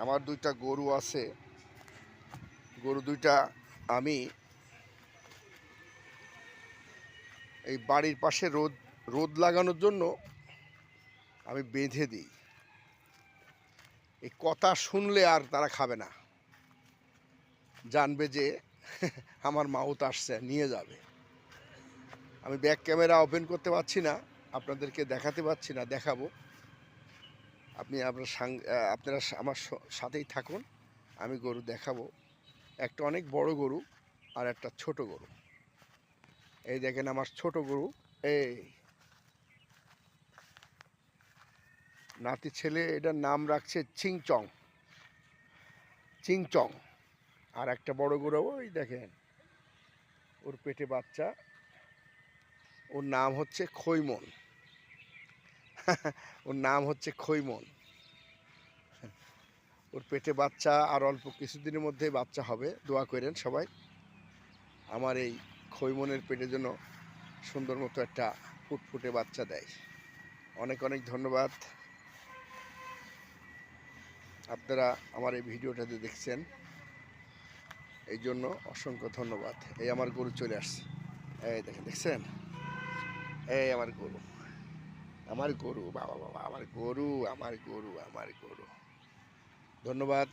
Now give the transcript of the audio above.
আমার দুইটা গরু আছে। গরু দুইটা আমি এই বাড়ির পাশে রোদ লাগানোর জন্য আমি বেঁধে দিই। এই কথা শুনলে আর তারা খাবে না, জানবে যে আমার মাউথ আসছে, নিয়ে যাবে। আমি ব্যাক ক্যামেরা ওপেন করতে পারছি না, আপনাদেরকে দেখাতে পারছি না, দেখাবো। আপনারা আমার সাথেই থাকুন, আমি গরু দেখাবো। একটা অনেক বড় গরু আর একটা ছোট গরু। এই দেখেন আমার ছোট গরু, এই নাতি ছেলে এটার নাম রাখছে চিংচং। চিংচং। আর একটা বড় গরু ওই দেখেন, ওর পেটে বাচ্চা, ওর নাম হচ্ছে খৈমন। ওর নাম হচ্ছে খৈমন। ওর পেটে বাচ্চা, আর অল্প কিছুদিনের মধ্যে বাচ্চা হবে। দোয়া করেন সবাই আমার এই খৈমনের পেটে যেন সুন্দর মতো একটা ফুটফুটে বাচ্চা দেয়। অনেক অনেক ধন্যবাদ, আপনারা আমার এই ভিডিওটাতে দেখছেন, এই জন্য অসংখ্য ধন্যবাদ। এই আমার গরু চলে আসছে, এই দেখেন, দেখছেন? এই আমার গরু, আমার গরু, বাবা বাবা, আমার গরু, আমার গরু, আমার গরু। ধন্যবাদ।